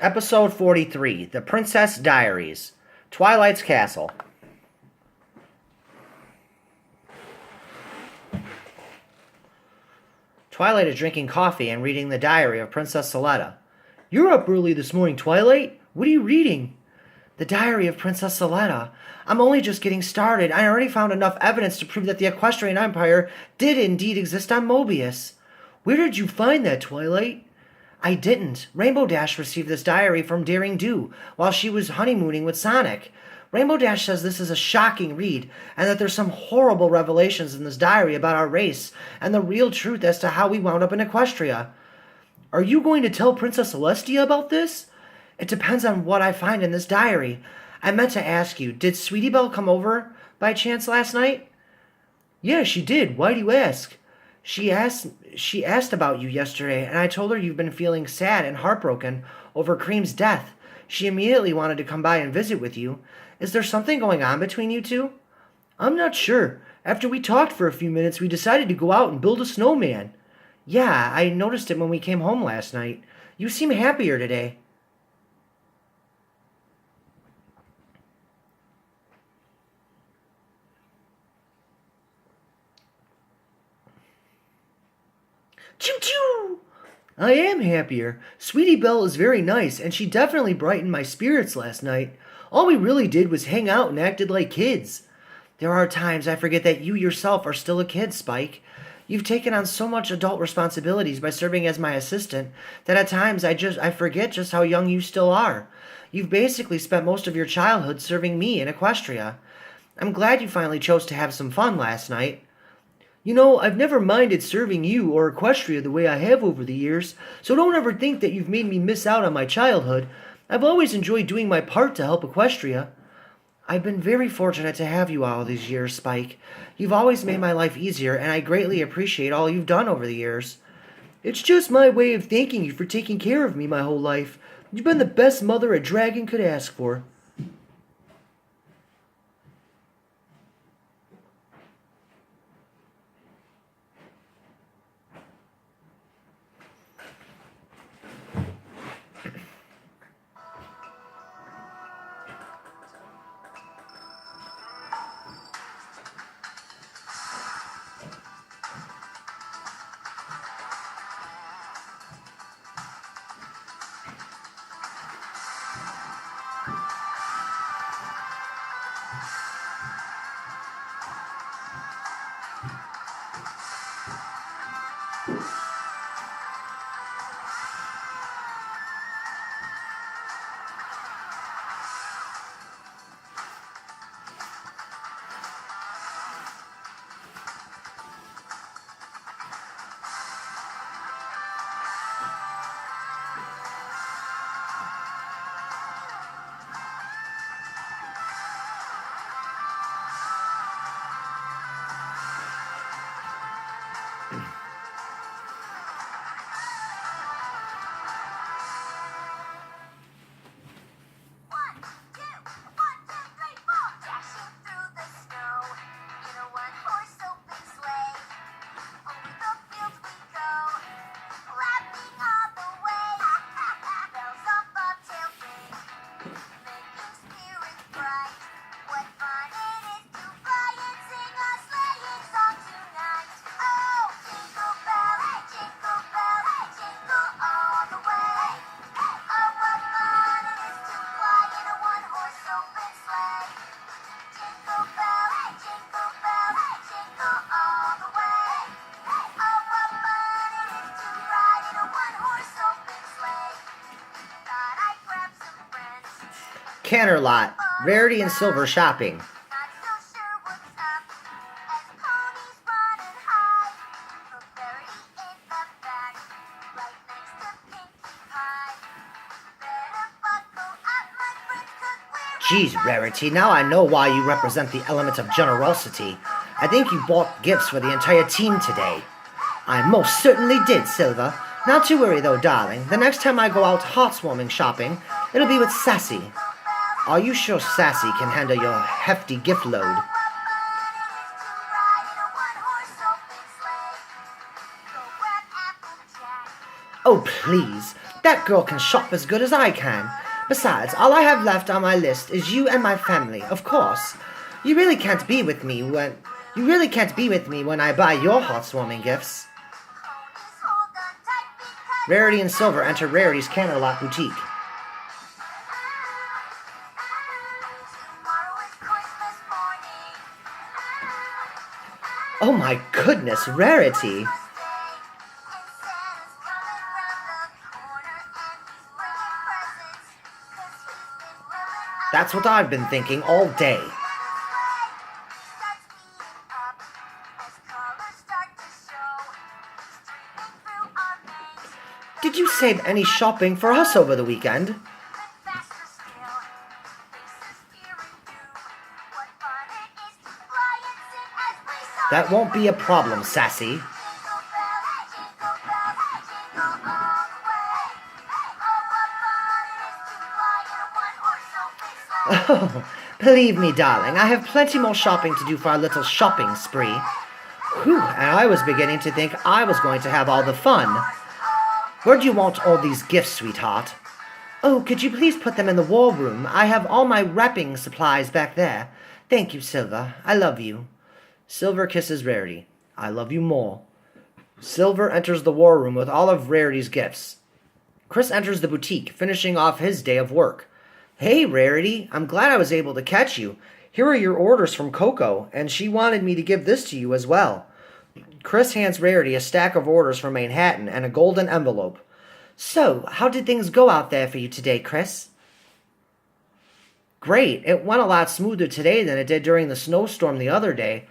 Episode 43, The Princess Diaries, Twilight's Castle. Twilight is drinking coffee and reading the diary of Princess Soletta. You're up early this morning, Twilight. What are you reading? The diary of Princess Soletta. I'm only just getting started. I already found enough evidence to prove that the Equestrian Empire did indeed exist on Mobius. Where did you find that, Twilight? I didn't. Rainbow Dash received this diary from Daring Do while she was honeymooning with Sonic. Rainbow Dash says this is a shocking read and that there's some horrible revelations in this diary about our race and the real truth as to how we wound up in Equestria. Are you going to tell Princess Celestia about this? It depends on what I find in this diary. I meant to ask you, did Sweetie Belle come over by chance last night? Yeah, she did. Why do you ask? She asked about you yesterday, and I told her you've been feeling sad and heartbroken over Cream's death. She immediately wanted to come by and visit with you. Is there something going on between you two? I'm not sure. After we talked for a few minutes, we decided to go out and build a snowman. Yeah, I noticed it when we came home last night. You seem happier today. Choo-choo! I am happier. Sweetie Belle is very nice, and she definitely brightened my spirits last night. All we really did was hang out and acted like kids. There are times I forget that you yourself are still a kid, Spike. You've taken on so much adult responsibilities by serving as my assistant that at times I forget just how young you still are. You've basically spent most of your childhood serving me in Equestria. I'm glad you finally chose to have some fun last night. You know, I've never minded serving you or Equestria the way I have over the years, so don't ever think that you've made me miss out on my childhood. I've always enjoyed doing my part to help Equestria. I've been very fortunate to have you all these years, Spike. You've always made my life easier, and I greatly appreciate all you've done over the years. It's just my way of thanking you for taking care of me my whole life. You've been the best mother a dragon could ask for. Canterlot, Rarity and Silver Shopping. Geez, Rarity, now I know why you represent the element of generosity. I think you bought gifts for the entire team today. I most certainly did, Silver. Not to worry though, darling. The next time I go out heartwarming shopping, it'll be with Sassy. Are you sure Sassy can handle your hefty gift load? Oh, please. That girl can shop as good as I can. Besides, all I have left on my list is you and my family, of course. You really can't be with me when I buy your heartwarming gifts. Rarity and Silver enter Rarity's Canterlot boutique. Oh my goodness, Rarity! That's what I've been thinking all day. Did you save any shopping for us over the weekend? That won't be a problem, Sassy. Oh, believe me, darling, I have plenty more shopping to do for our little shopping spree. Whew, and I was beginning to think I was going to have all the fun. Where do you want all these gifts, sweetheart? Oh, could you please put them in the war room? I have all my wrapping supplies back there. Thank you, Silver. I love you. Silver kisses Rarity. I love you more. Silver enters the war room with all of Rarity's gifts. Chris enters the boutique, finishing off his day of work. Hey, Rarity, I'm glad I was able to catch you. Here are your orders from Coco, and she wanted me to give this to you as well. Chris hands Rarity a stack of orders from Manhattan and a golden envelope. So, how did things go out there for you today, Chris? Great. It went a lot smoother today than it did during the snowstorm the other day.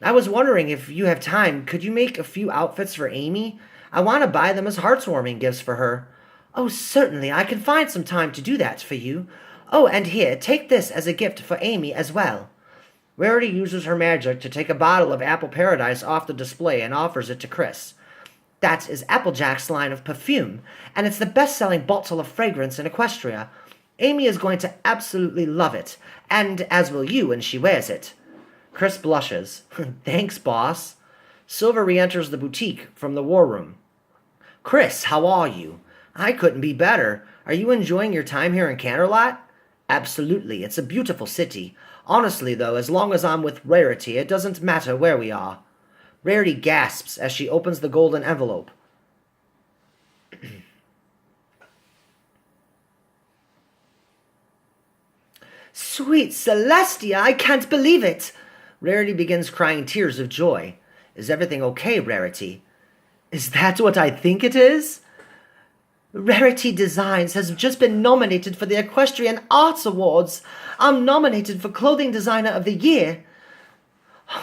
I was wondering if you have time, could you make a few outfits for Amy? I want to buy them as heartwarming gifts for her. Oh, certainly. I can find some time to do that for you. Oh, and here, take this as a gift for Amy as well. Rarity uses her magic to take a bottle of Apple Paradise off the display and offers it to Chris. That is Applejack's line of perfume, and it's the best-selling bottle of fragrance in Equestria. Amy is going to absolutely love it, and as will you when she wears it. Chris blushes. Thanks, boss. Silver re-enters the boutique from the war room. Chris, how are you? I couldn't be better. Are you enjoying your time here in Canterlot? Absolutely. It's a beautiful city. Honestly, though, as long as I'm with Rarity, it doesn't matter where we are. Rarity gasps as she opens the golden envelope. Sweet Celestia, I can't believe it! Rarity begins crying tears of joy. Is everything okay, Rarity? Is that what I think it is? Rarity Designs has just been nominated for the Equestrian Arts Awards. I'm nominated for Clothing Designer of the Year.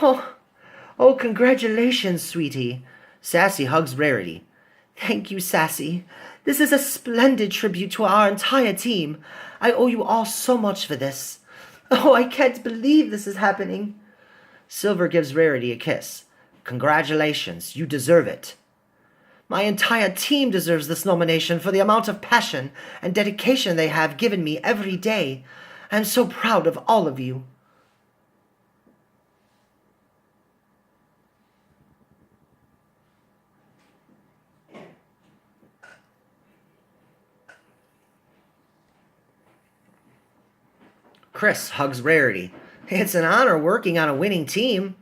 Oh, congratulations, sweetie. Sassy hugs Rarity. Thank you, Sassy. This is a splendid tribute to our entire team. I owe you all so much for this. Oh, I can't believe this is happening. Silver gives Rarity a kiss. Congratulations, you deserve it. My entire team deserves this nomination for the amount of passion and dedication they have given me every day. I'm so proud of all of you. Chris hugs Rarity. It's an honor working on a winning team.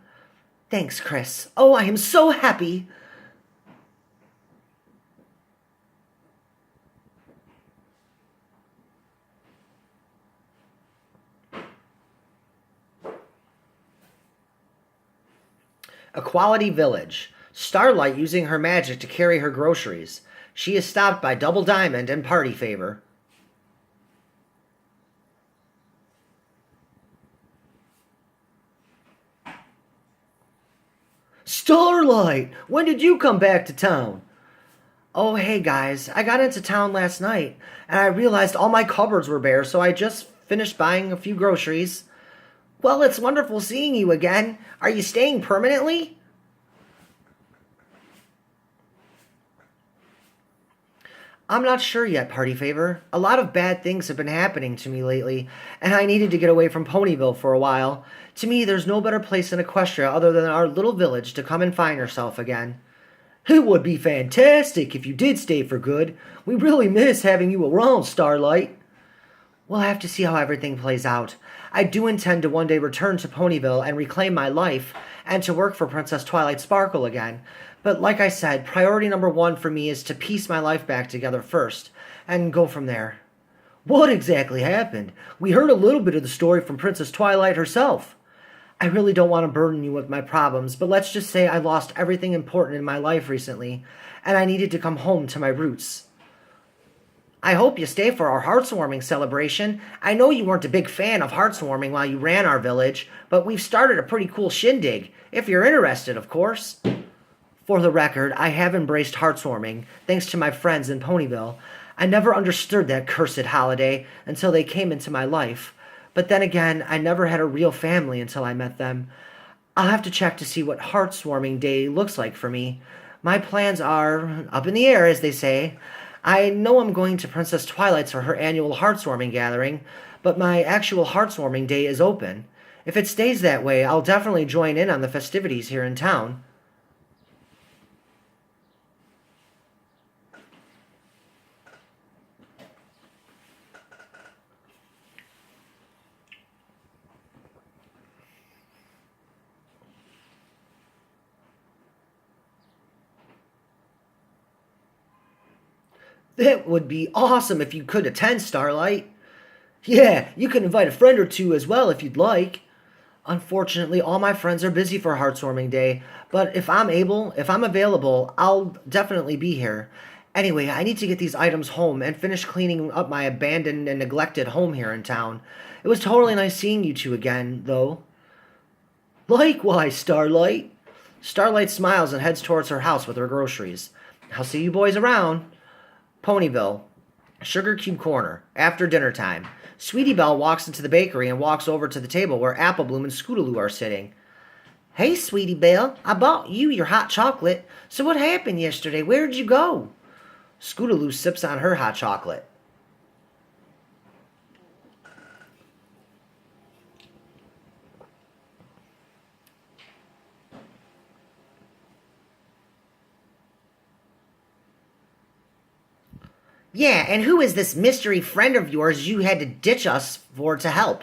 Thanks, Chris. Oh, I am so happy. Equality Village. Starlight using her magic to carry her groceries. She is stopped by Double Diamond and Party Favor. Starlight! When did you come back to town? Oh, hey guys, I got into town last night, and I realized all my cupboards were bare, so I just finished buying a few groceries. Well, it's wonderful seeing you again. Are you staying permanently? I'm not sure yet, Party Favor. A lot of bad things have been happening to me lately, and I needed to get away from Ponyville for a while. To me, there's no better place in Equestria other than our little village to come and find herself again. It would be fantastic if you did stay for good. We really miss having you around, Starlight. We'll have to see how everything plays out. I do intend to one day return to Ponyville and reclaim my life, and to work for Princess Twilight Sparkle again. But like I said, priority number one for me is to piece my life back together first, and go from there. What exactly happened? We heard a little bit of the story from Princess Twilight herself. I really don't want to burden you with my problems, but let's just say I lost everything important in my life recently, and I needed to come home to my roots. I hope you stay for our Heartswarming celebration. I know you weren't a big fan of Heartswarming while you ran our village, but we've started a pretty cool shindig, if you're interested, of course. For the record, I have embraced Heartswarming, thanks to my friends in Ponyville. I never understood that cursed holiday until they came into my life. But then again, I never had a real family until I met them. I'll have to check to see what Heartswarming Day looks like for me. My plans are up in the air, as they say. I know I'm going to Princess Twilight's for her annual Heartswarming gathering, but my actual Heartswarming Day is open. If it stays that way, I'll definitely join in on the festivities here in town. That would be awesome if you could attend, Starlight. Yeah, you can invite a friend or two as well if you'd like. Unfortunately, all my friends are busy for Heartswarming Day, but if I'm available, I'll definitely be here. Anyway, I need to get these items home and finish cleaning up my abandoned and neglected home here in town. It was totally nice seeing you two again, though. Likewise, Starlight. Starlight smiles and heads towards her house with her groceries. I'll see you boys around. Ponyville, Sugar Cube Corner, after dinner time. Sweetie Belle walks into the bakery and walks over to the table where Apple Bloom and Scootaloo are sitting. Hey, Sweetie Belle, I bought you your hot chocolate. So what happened yesterday? Where'd you go? Scootaloo sips on her hot chocolate. Yeah, and who is this mystery friend of yours you had to ditch us for to help?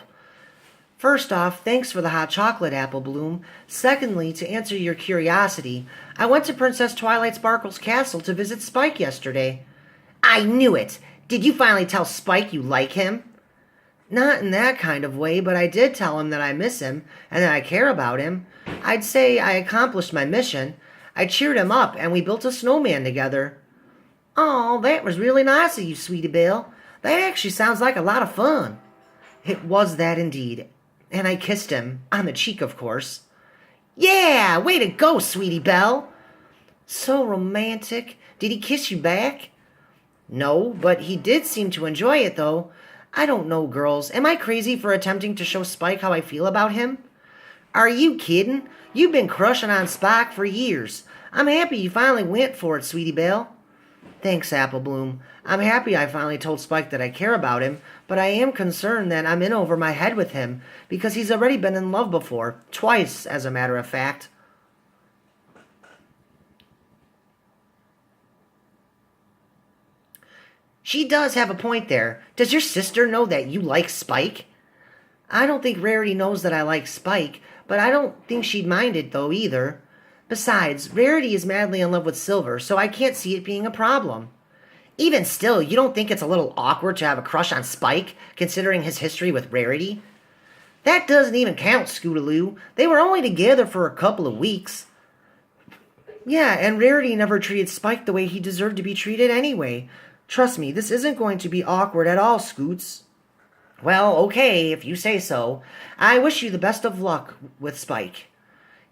First off, thanks for the hot chocolate, Apple Bloom. Secondly, to answer your curiosity, I went to Princess Twilight Sparkle's castle to visit Spike yesterday. I knew it! Did you finally tell Spike you like him? Not in that kind of way, but I did tell him that I miss him and that I care about him. I'd say I accomplished my mission. I cheered him up and we built a snowman together. Oh, that was really nice of you, Sweetie Belle. That actually sounds like a lot of fun. It was that indeed. And I kissed him, on the cheek, of course. Yeah, way to go, Sweetie Belle. So romantic. Did he kiss you back? No, but he did seem to enjoy it, though. I don't know, girls. Am I crazy for attempting to show Spike how I feel about him? Are you kidding? You've been crushing on Spike for years. I'm happy you finally went for it, Sweetie Belle. Thanks, Apple Bloom. I'm happy I finally told Spike that I care about him, but I am concerned that I'm in over my head with him, because he's already been in love before. Twice, as a matter of fact. She does have a point there. Does your sister know that you like Spike? I don't think Rarity knows that I like Spike, but I don't think she'd mind it, though, either. Besides, Rarity is madly in love with Silver, so I can't see it being a problem. Even still, you don't think it's a little awkward to have a crush on Spike, considering his history with Rarity? That doesn't even count, Scootaloo. They were only together for a couple of weeks. Yeah, and Rarity never treated Spike the way he deserved to be treated anyway. Trust me, this isn't going to be awkward at all, Scoots. Well, okay, if you say so. I wish you the best of luck with Spike.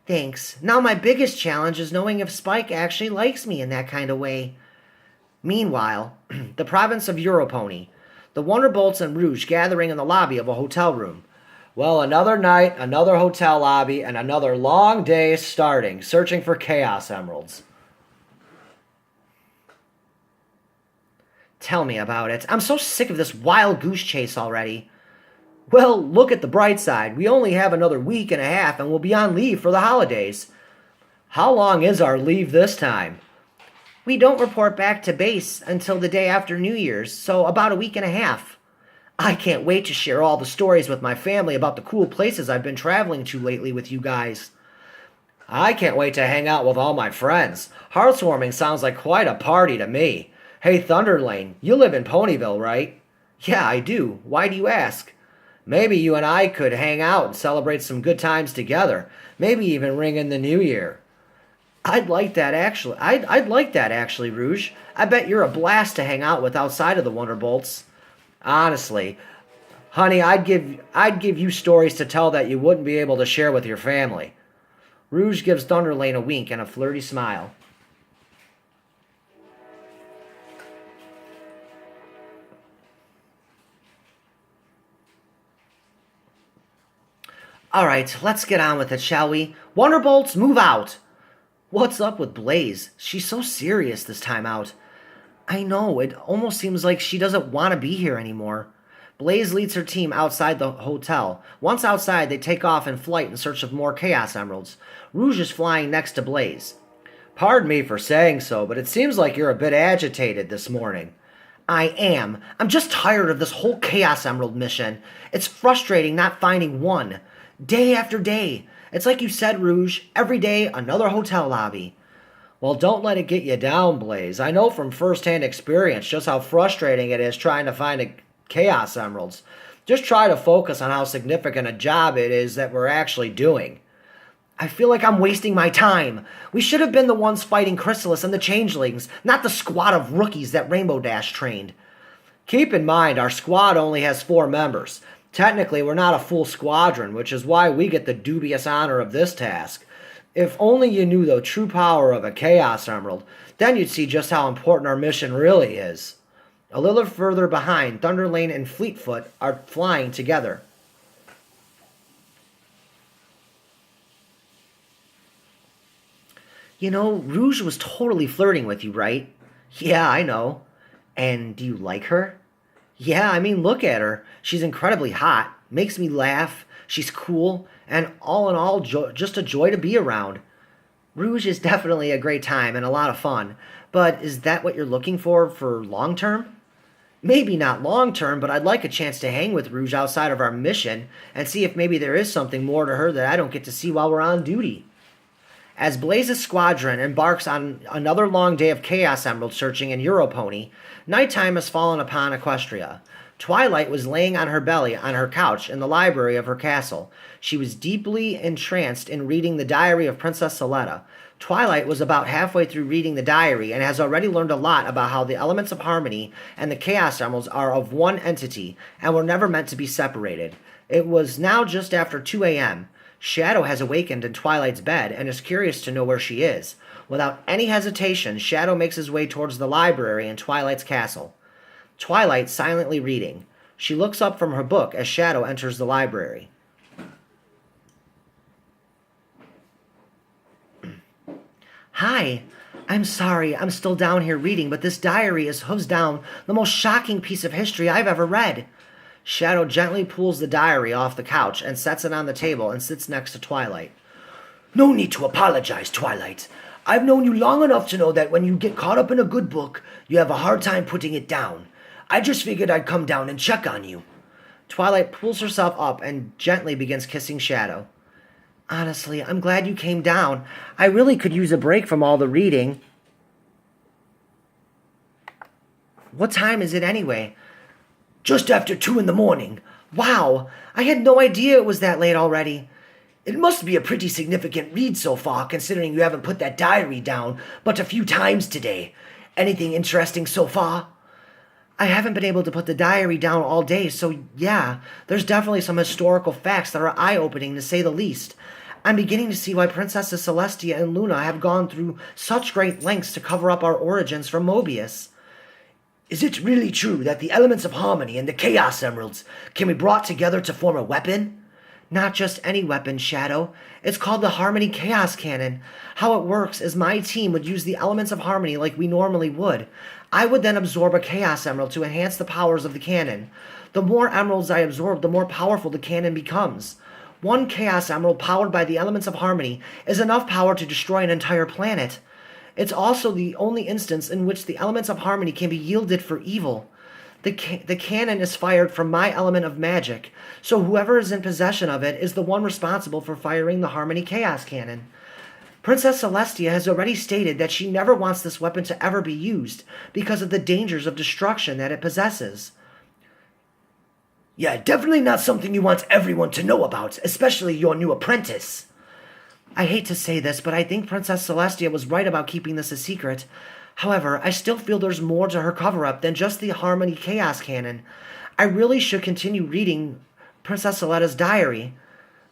Thanks. Now my biggest challenge is knowing if Spike actually likes me in that kind of way. Meanwhile, the province of Europony. The Wonderbolts and Rouge gathering in the lobby of a hotel room. Well, another night, another hotel lobby, and another long day starting, searching for Chaos Emeralds. Tell me about it. I'm so sick of this wild goose chase already. Well, look at the bright side. We only have another week and a half and we'll be on leave for the holidays. How long is our leave this time? We don't report back to base until the day after New Year's, so about a week and a half. I can't wait to share all the stories with my family about the cool places I've been traveling to lately with you guys. I can't wait to hang out with all my friends. Heartswarming sounds like quite a party to me. Hey, Thunderlane, you live in Ponyville, right? Yeah, I do. Why do you ask? Maybe you and I could hang out and celebrate some good times together. Maybe even ring in the new year. I'd like that actually. I'd like that actually, Rouge. I bet you're a blast to hang out with outside of the Wonderbolts. Honestly, honey, I'd give you stories to tell that you wouldn't be able to share with your family. Rouge gives Thunderlane a wink and a flirty smile. All right, let's get on with it, shall we? Wonderbolts, move out! What's up with Blaze? She's so serious this time out. I know, it almost seems like she doesn't want to be here anymore. Blaze leads her team outside the hotel. Once outside, they take off in flight in search of more Chaos Emeralds. Rouge is flying next to Blaze. Pardon me for saying so, but it seems like you're a bit agitated this morning. I am. I'm just tired of this whole Chaos Emerald mission. It's frustrating not finding one. Day after day. It's like you said, Rouge. Every day, another hotel lobby. Well, don't let it get you down, Blaze. I know from first-hand experience just how frustrating it is trying to find Chaos Emeralds. Just try to focus on how significant a job it is that we're actually doing. I feel like I'm wasting my time. We should have been the ones fighting Chrysalis and the Changelings, not the squad of rookies that Rainbow Dash trained. Keep in mind, our squad only has 4 members. Technically, we're not a full squadron, which is why we get the dubious honor of this task. If only you knew the true power of a Chaos Emerald, then you'd see just how important our mission really is. A little further behind, Thunderlane and Fleetfoot are flying together. You know, Rouge was totally flirting with you, right? Yeah, I know. And do you like her? Yeah, I mean, look at her. She's incredibly hot, makes me laugh, she's cool, and all in all, just a joy to be around. Rouge is definitely a great time and a lot of fun, but is that what you're looking for long term? Maybe not long term, but I'd like a chance to hang with Rouge outside of our mission and see if maybe there is something more to her that I don't get to see while we're on duty. As Blaze's squadron embarks on another long day of Chaos Emerald searching in Europony, nighttime has fallen upon Equestria. Twilight was laying on her belly on her couch in the library of her castle. She was deeply entranced in reading the Diary of Princess Soletta. Twilight was about halfway through reading the diary and has already learned a lot about how the elements of harmony and the Chaos Emeralds are of one entity and were never meant to be separated. It was now just after 2 a.m. Shadow has awakened in Twilight's bed and is curious to know where she is. Without any hesitation, Shadow makes his way towards the library in Twilight's castle. Twilight silently reading. She looks up from her book as Shadow enters the library. Hi, I'm sorry, I'm still down here reading, but this diary is hands down the most shocking piece of history I've ever read. Shadow gently pulls the diary off the couch and sets it on the table and sits next to Twilight. No need to apologize, Twilight. I've known you long enough to know that when you get caught up in a good book, you have a hard time putting it down. I just figured I'd come down and check on you. Twilight pulls herself up and gently begins kissing Shadow. Honestly, I'm glad you came down. I really could use a break from all the reading. What time is it anyway? Just after 2 in the morning. Wow, I had no idea it was that late already. It must be a pretty significant read so far, considering you haven't put that diary down but a few times today. Anything interesting so far? I haven't been able to put the diary down all day, so yeah, there's definitely some historical facts that are eye-opening to say the least. I'm beginning to see why Princesses Celestia and Luna have gone through such great lengths to cover up our origins from Mobius. Is it really true that the elements of harmony and the Chaos Emeralds can be brought together to form a weapon? Not just any weapon, Shadow. It's called the Harmony Chaos Cannon. How it works is my team would use the elements of harmony like we normally would. I would then absorb a Chaos Emerald to enhance the powers of the cannon. The more emeralds I absorb, the more powerful the cannon becomes. One Chaos Emerald powered by the elements of harmony is enough power to destroy an entire planet. It's also the only instance in which the elements of harmony can be yielded for evil. The cannon is fired from my element of magic, so whoever is in possession of it is the one responsible for firing the Harmony Chaos Cannon. Princess Celestia has already stated that she never wants this weapon to ever be used because of the dangers of destruction that it possesses. Yeah, definitely not something you want everyone to know about, especially your new apprentice. I hate to say this, but I think Princess Celestia was right about keeping this a secret. However, I still feel there's more to her cover-up than just the Harmony Chaos Cannon. I really should continue reading Princess Soletta's diary.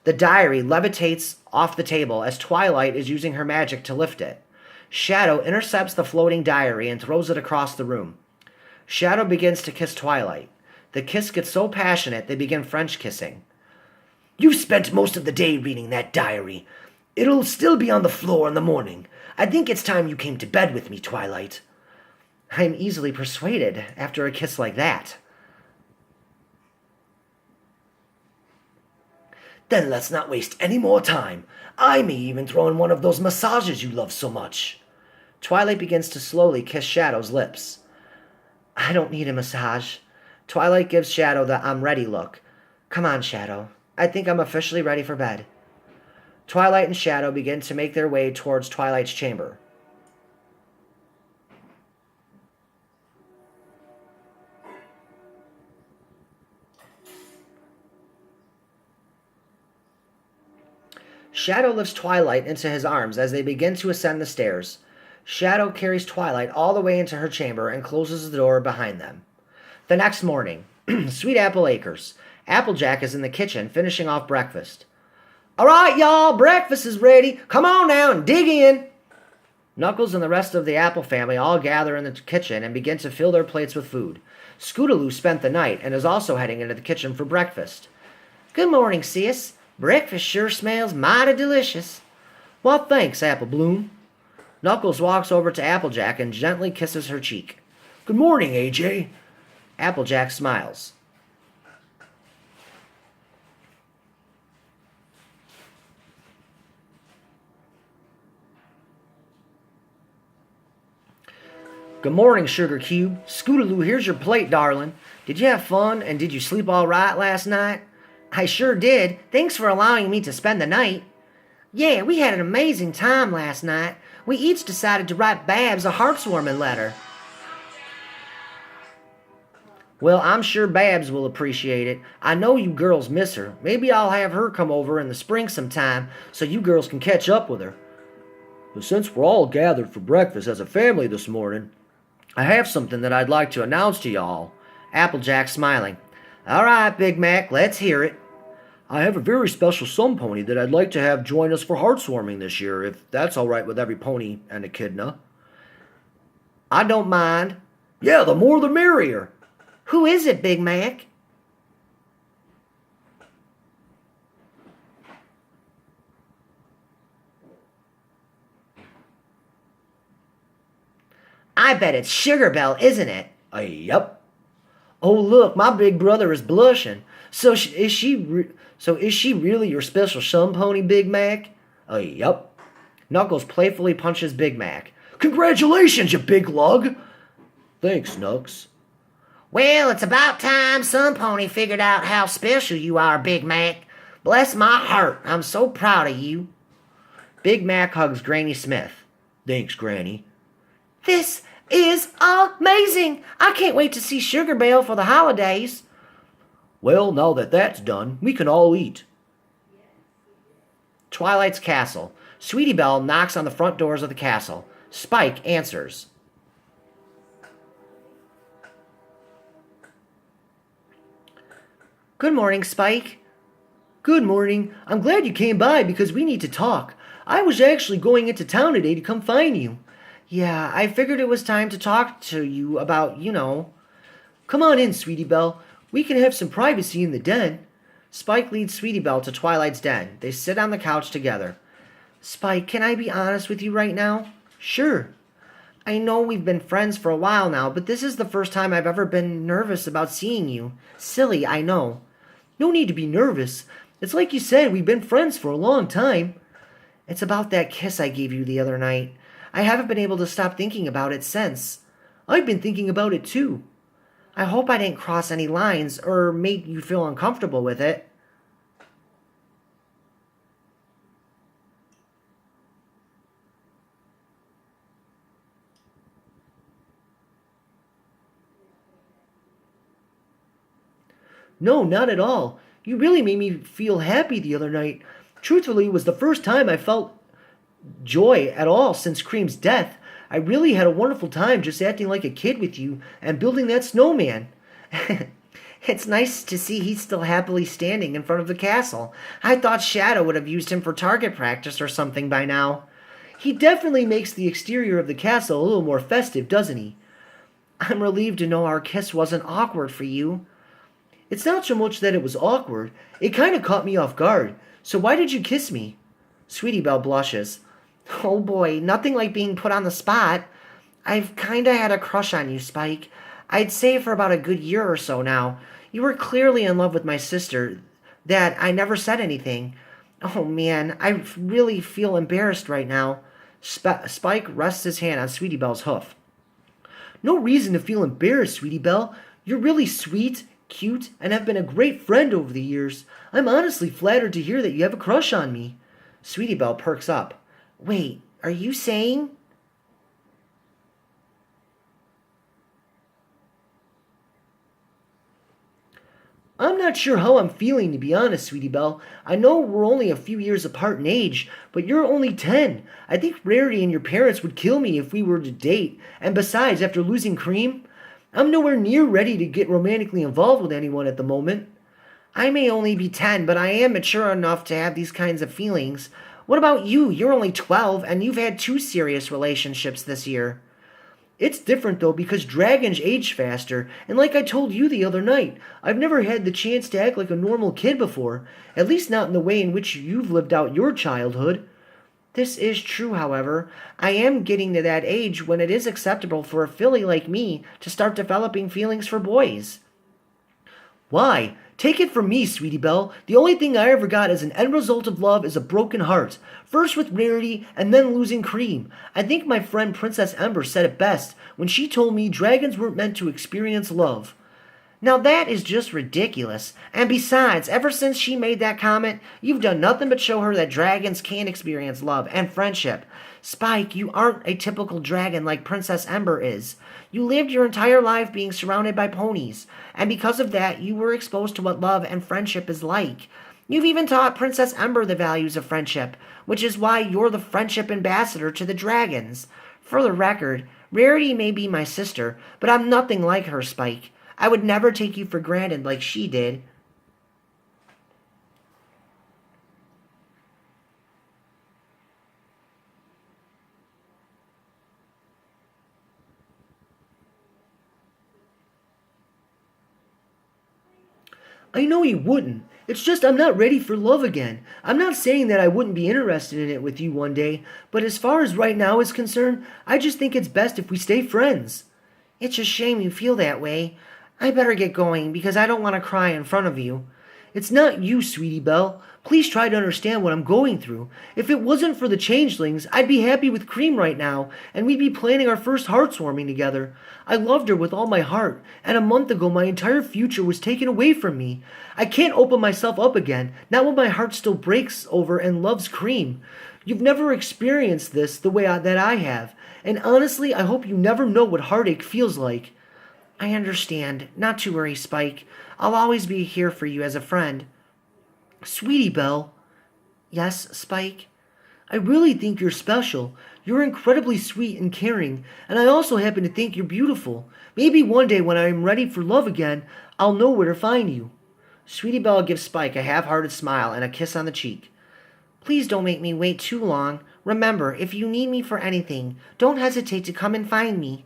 The diary levitates off the table as Twilight is using her magic to lift it. Shadow intercepts the floating diary and throws it across the room. Shadow begins to kiss Twilight. The kiss gets so passionate they begin French kissing. You've spent most of the day reading that diary. It'll still be on the floor in the morning. I think it's time you came to bed with me, Twilight. I'm easily persuaded after a kiss like that. Then let's not waste any more time. I may even throw in one of those massages you love so much. Twilight begins to slowly kiss Shadow's lips. I don't need a massage. Twilight gives Shadow the I'm ready look. Come on, Shadow. I think I'm officially ready for bed. Twilight and Shadow begin to make their way towards Twilight's chamber. Shadow lifts Twilight into his arms as they begin to ascend the stairs. Shadow carries Twilight all the way into her chamber and closes the door behind them. The next morning, Sweet Apple Acres. Applejack is in the kitchen finishing off breakfast. All right, y'all, breakfast is ready. Come on now and dig in. Knuckles and the rest of the Apple family all gather in the kitchen and begin to fill their plates with food. Scootaloo spent the night and is also heading into the kitchen for breakfast. Good morning, sis. Breakfast sure smells mighty delicious. Well, thanks, Apple Bloom. Knuckles walks over to Applejack and gently kisses her cheek. Good morning, AJ. Applejack smiles. Good morning, Sugar Cube. Scootaloo, here's your plate, darling. Did you have fun and did you sleep all right last night? I sure did. Thanks for allowing me to spend the night. Yeah, we had an amazing time last night. We each decided to write Babs a heartwarming letter. Well, I'm sure Babs will appreciate it. I know you girls miss her. Maybe I'll have her come over in the spring sometime so you girls can catch up with her. But since we're all gathered for breakfast as a family this morning, I have something that I'd like to announce to y'all. Applejack smiling. All right, Big Mac, let's hear it. I have a very special sun pony that I'd like to have join us for heartwarming this year, if that's all right with every pony and echidna. I don't mind. Yeah, the more the merrier. Who is it, Big Mac? I bet it's Sugar Belle, isn't it? Yep. Oh, look, my big brother is blushing. So is she really your special sun pony, Big Mac? Yep. Knuckles playfully punches Big Mac. Congratulations, you big lug. Thanks, Nux. Well, it's about time Sun Pony figured out how special you are, Big Mac. Bless my heart, I'm so proud of you. Big Mac hugs Granny Smith. Thanks, Granny. This is amazing! I can't wait to see Sugar Belle for the holidays. Well, now that that's done, we can all eat. Twilight's castle. Sweetie Belle knocks on the front doors of the castle. Spike answers. Good morning, Spike. Good morning. I'm glad you came by because we need to talk. I was actually going into town today to come find you. Yeah, I figured it was time to talk to you about, Come on in, Sweetie Belle. We can have some privacy in the den. Spike leads Sweetie Belle to Twilight's den. They sit on the couch together. Spike, can I be honest with you right now? Sure. I know we've been friends for a while now, but this is the first time I've ever been nervous about seeing you. Silly, I know. No need to be nervous. It's like you said, we've been friends for a long time. It's about that kiss I gave you the other night. I haven't been able to stop thinking about it since. I've been thinking about it too. I hope I didn't cross any lines or make you feel uncomfortable with it. No, not at all. You really made me feel happy the other night. Truthfully, it was the first time I felt joy at all since Cream's death. I really had a wonderful time just acting like a kid with you and building that snowman. It's nice to see he's still happily standing in front of the castle. I thought Shadow would have used him for target practice or something by now. He definitely makes the exterior of the castle a little more festive, doesn't he? I'm relieved to know our kiss wasn't awkward for you. It's not so much that it was awkward. It kind of caught me off guard. So why did you kiss me? Sweetie Belle blushes. Oh boy, nothing like being put on the spot. I've kinda had a crush on you, Spike. I'd say for about a good year or so now. You were clearly in love with my sister. That I never said anything. Oh man, I really feel embarrassed right now. Spike rests his hand on Sweetie Belle's hoof. No reason to feel embarrassed, Sweetie Belle. You're really sweet, cute, and have been a great friend over the years. I'm honestly flattered to hear that you have a crush on me. Sweetie Belle perks up. Wait, are you saying? I'm not sure how I'm feeling, to be honest, Sweetie Belle. I know we're only a few years apart in age, but you're only 10. I think Rarity and your parents would kill me if we were to date. And besides, after losing Cream, I'm nowhere near ready to get romantically involved with anyone at the moment. I may only be 10, but I am mature enough to have these kinds of feelings. What about you? You're only 12, and you've had 2 serious relationships this year. It's different though because dragons age faster, and like I told you the other night, I've never had the chance to act like a normal kid before, at least not in the way in which you've lived out your childhood. This is true, however. I am getting to that age when it is acceptable for a filly like me to start developing feelings for boys. Why? Take it from me, Sweetie Belle. The only thing I ever got as an end result of love is a broken heart. First with Rarity, and then losing Cream. I think my friend Princess Ember said it best when she told me dragons weren't meant to experience love. Now that is just ridiculous. And besides, ever since she made that comment, you've done nothing but show her that dragons can experience love and friendship. Spike, you aren't a typical dragon like Princess Ember is. You lived your entire life being surrounded by ponies, and because of that, you were exposed to what love and friendship is like. You've even taught Princess Ember the values of friendship, which is why you're the friendship ambassador to the dragons. For the record, Rarity may be my sister, but I'm nothing like her, Spike. I would never take you for granted like she did. I know you wouldn't. It's just I'm not ready for love again. I'm not saying that I wouldn't be interested in it with you one day, but as far as right now is concerned, I just think it's best if we stay friends. It's a shame you feel that way. I better get going because I don't want to cry in front of you. It's not you, Sweetie Belle. Please try to understand what I'm going through. If it wasn't for the changelings, I'd be happy with Cream right now, and we'd be planning our first heartwarming together. I loved her with all my heart, and a month ago my entire future was taken away from me. I can't open myself up again, not when my heart still breaks over and loves Cream. You've never experienced this the way that I have, and honestly, I hope you never know what heartache feels like. I understand. Not to worry, Spike. I'll always be here for you as a friend. Sweetie Belle. Yes, Spike? I really think you're special. You're incredibly sweet and caring, and I also happen to think you're beautiful. Maybe one day when I am ready for love again, I'll know where to find you. Sweetie Belle gives Spike a half-hearted smile and a kiss on the cheek. Please don't make me wait too long. Remember, if you need me for anything, don't hesitate to come and find me.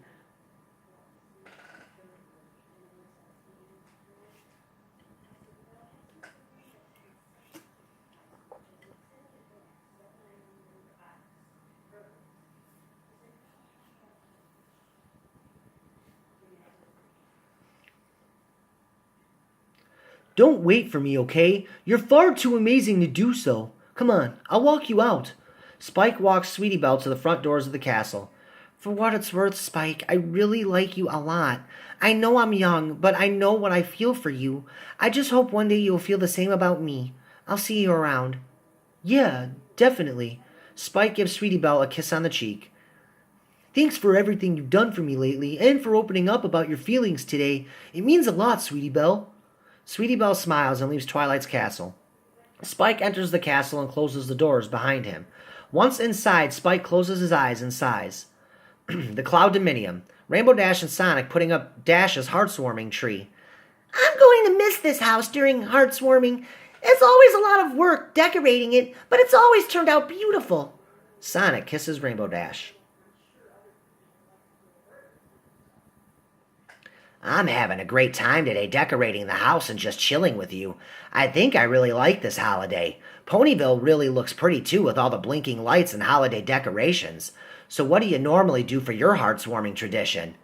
Don't wait for me, okay? You're far too amazing to do so. Come on, I'll walk you out. Spike walks Sweetie Belle to the front doors of the castle. For what it's worth, Spike, I really like you a lot. I know I'm young, but I know what I feel for you. I just hope one day you'll feel the same about me. I'll see you around. Yeah, definitely. Spike gives Sweetie Belle a kiss on the cheek. Thanks for everything you've done for me lately, and for opening up about your feelings today. It means a lot, Sweetie Belle. Sweetie Belle smiles and leaves Twilight's castle. Spike enters the castle and closes the doors behind him. Once inside, Spike closes his eyes and sighs. The Cloud Dominium. Rainbow Dash and Sonic putting up Dash's heartwarming tree. I'm going to miss this house during heartwarming. It's always a lot of work decorating it, but it's always turned out beautiful. Sonic kisses Rainbow Dash. I'm having a great time today decorating the house and just chilling with you. I think I really like this holiday. Ponyville really looks pretty too with all the blinking lights and holiday decorations. So what do you normally do for your heartwarming tradition?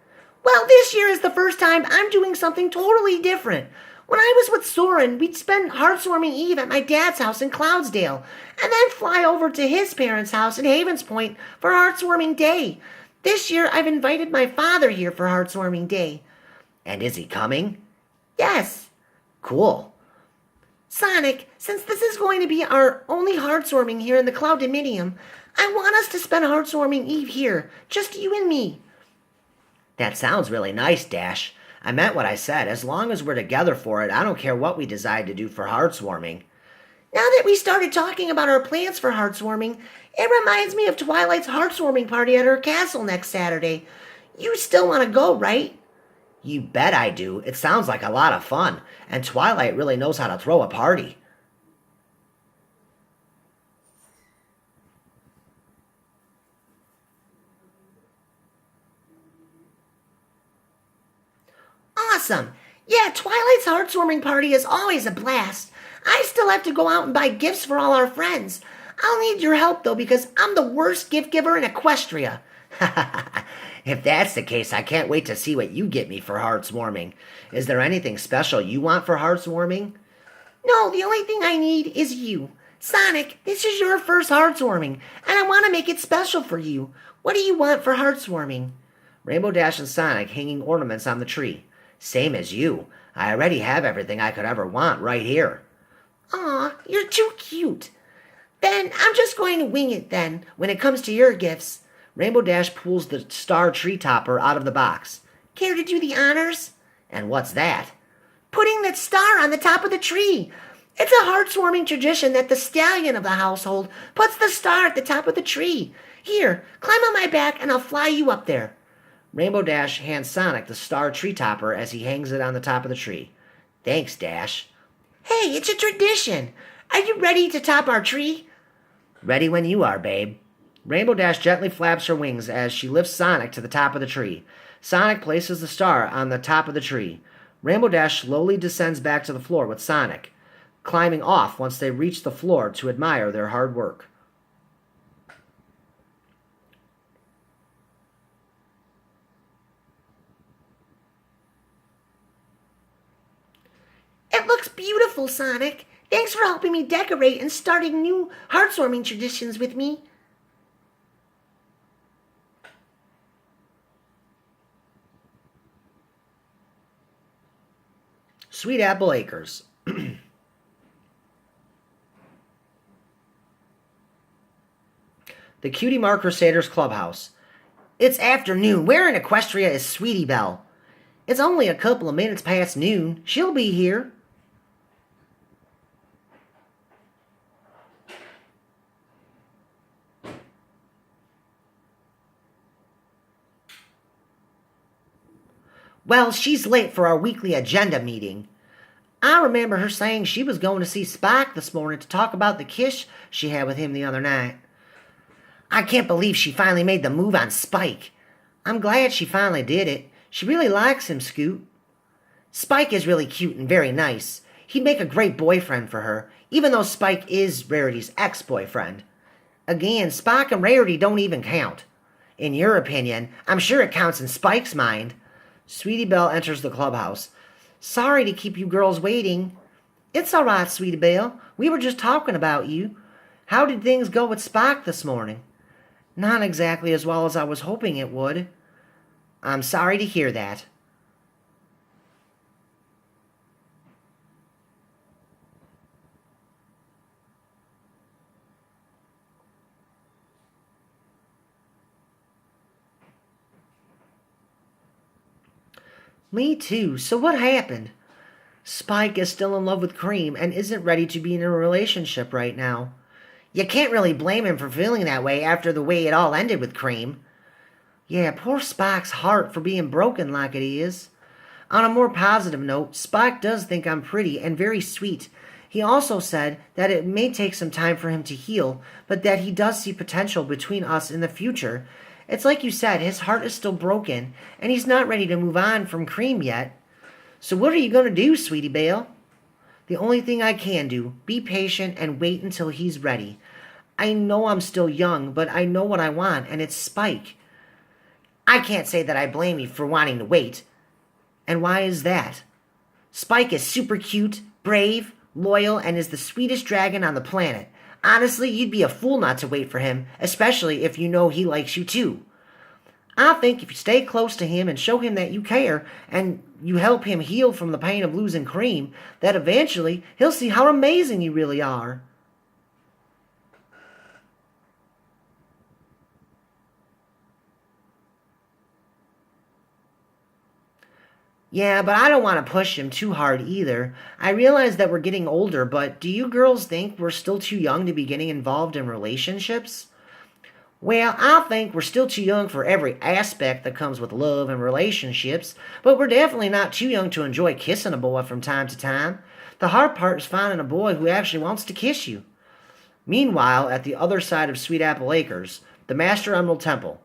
Well, this year is the first time I'm doing something totally different. When I was with Soren, we'd spend Heartwarming Eve at my dad's house in Cloudsdale, and then fly over to his parents' house in Havens Point for Heartwarming Day. This year, I've invited my father here for Heartwarming Day. And is he coming? Yes. Cool. Sonic, since this is going to be our only heartwarming here in the Cloud Dominium, I want us to spend Heartwarming Eve here, just you and me. That sounds really nice, Dash. I meant what I said. As long as we're together for it, I don't care what we decide to do for heartwarming. Now that we started talking about our plans for heartwarming, it reminds me of Twilight's heartwarming party at her castle next Saturday. You still want to go, right? You bet I do. It sounds like a lot of fun, and Twilight really knows how to throw a party. Awesome! Yeah, Twilight's heartwarming party is always a blast. I still have to go out and buy gifts for all our friends. I'll need your help, though, because I'm the worst gift giver in Equestria. If that's the case, I can't wait to see what you get me for heartwarming. Is there anything special you want for heartwarming? No, the only thing I need is you. Sonic, this is your first heartwarming, and I want to make it special for you. What do you want for heartwarming? Rainbow Dash and Sonic hanging ornaments on the tree. Same as you. I already have everything I could ever want right here. Aw, you're too cute. Then I'm just going to wing it then, when it comes to your gifts. Rainbow Dash pulls the star tree topper out of the box. Care to do the honors? And what's that? Putting that star on the top of the tree. It's a heartwarming tradition that the stallion of the household puts the star at the top of the tree. Here, climb on my back and I'll fly you up there. Rainbow Dash hands Sonic the star tree topper as he hangs it on the top of the tree. Thanks, Dash. Hey, it's a tradition. Are you ready to top our tree? Ready when you are, babe. Rainbow Dash gently flaps her wings as she lifts Sonic to the top of the tree. Sonic places the star on the top of the tree. Rainbow Dash slowly descends back to the floor with Sonic, climbing off once they reach the floor to admire their hard work. It looks beautiful, Sonic. Thanks for helping me decorate and starting new heartwarming traditions with me. Sweet Apple Acres. The Cutie Mark Crusaders Clubhouse. It's afternoon. Where in Equestria is Sweetie Belle? It's only a couple of minutes past noon. She'll be here. Well, she's late for our weekly agenda meeting. I remember her saying she was going to see Spike this morning to talk about the kiss she had with him the other night. I can't believe she finally made the move on Spike. I'm glad she finally did it. She really likes him, Scoot. Spike is really cute and very nice. He'd make a great boyfriend for her, even though Spike is Rarity's ex-boyfriend. Again, Spike and Rarity don't even count. In your opinion, I'm sure it counts in Spike's mind. Sweetie Belle enters the clubhouse. Sorry to keep you girls waiting. It's all right, Sweetie Belle. We were just talking about you. How did things go with Spock this morning? Not exactly as well as I was hoping it would. I'm sorry to hear that. Me too. So what happened? Spike is still in love with Cream and isn't ready to be in a relationship right now. You can't really blame him for feeling that way after the way it all ended with Cream. Yeah, poor Spock's heart for being broken like it is. On a more positive note, Spock does think I'm pretty and very sweet. He also said that it may take some time for him to heal, but that he does see potential between us in the future. It's like you said, his heart is still broken, and he's not ready to move on from Cream yet. So what are you going to do, Sweetie Belle? The only thing I can do, be patient and wait until he's ready. I know I'm still young, but I know what I want, and it's Spike. I can't say that I blame you for wanting to wait. And why is that? Spike is super cute, brave, loyal, and is the sweetest dragon on the planet. Honestly, you'd be a fool not to wait for him, especially if you know he likes you too. I think if you stay close to him and show him that you care, and you help him heal from the pain of losing Cream, that eventually he'll see how amazing you really are. Yeah, but I don't want to push him too hard either. I realize that we're getting older, but do you girls think we're still too young to be getting involved in relationships? Well, I think we're still too young for every aspect that comes with love and relationships, but we're definitely not too young to enjoy kissing a boy from time to time. The hard part is finding a boy who actually wants to kiss you. Meanwhile, at the other side of Sweet Apple Acres, the Master Emerald Temple.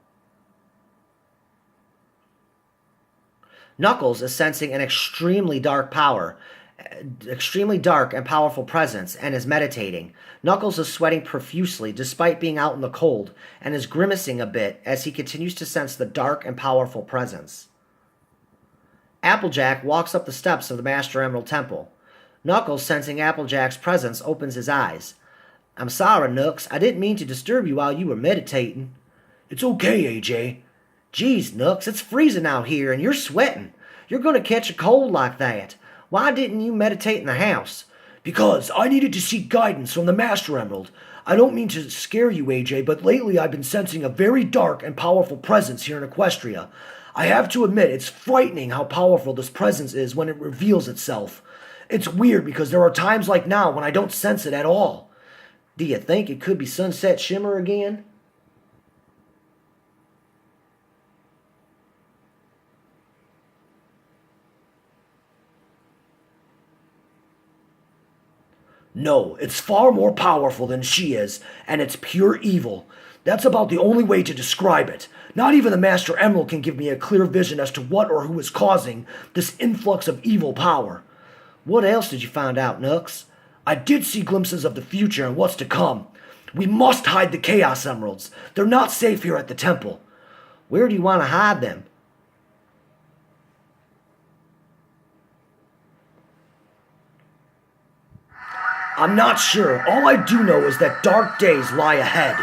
Knuckles is sensing an extremely dark and powerful presence, and is meditating. Knuckles is sweating profusely despite being out in the cold, and is grimacing a bit as he continues to sense the dark and powerful presence. Applejack walks up the steps of the Master Emerald Temple. Knuckles, sensing Applejack's presence, opens his eyes. I'm sorry, Knux. I didn't mean to disturb you while you were meditating. It's okay, AJ. Geez, Knux, it's freezing out here and you're sweating. You're going to catch a cold like that. Why didn't you meditate in the house? Because I needed to seek guidance from the Master Emerald. I don't mean to scare you, AJ, but lately I've been sensing a very dark and powerful presence here in Equestria. I have to admit, it's frightening how powerful this presence is when it reveals itself. It's weird because there are times like now when I don't sense it at all. Do you think it could be Sunset Shimmer again? No, it's far more powerful than she is, and it's pure evil. That's about the only way to describe it. Not even the Master Emerald can give me a clear vision as to what or who is causing this influx of evil power. What else did you find out, Knux? I did see glimpses of the future and what's to come. We must hide the Chaos Emeralds. They're not safe here at the temple. Where do you want to hide them? I'm not sure. All I do know is that dark days lie ahead.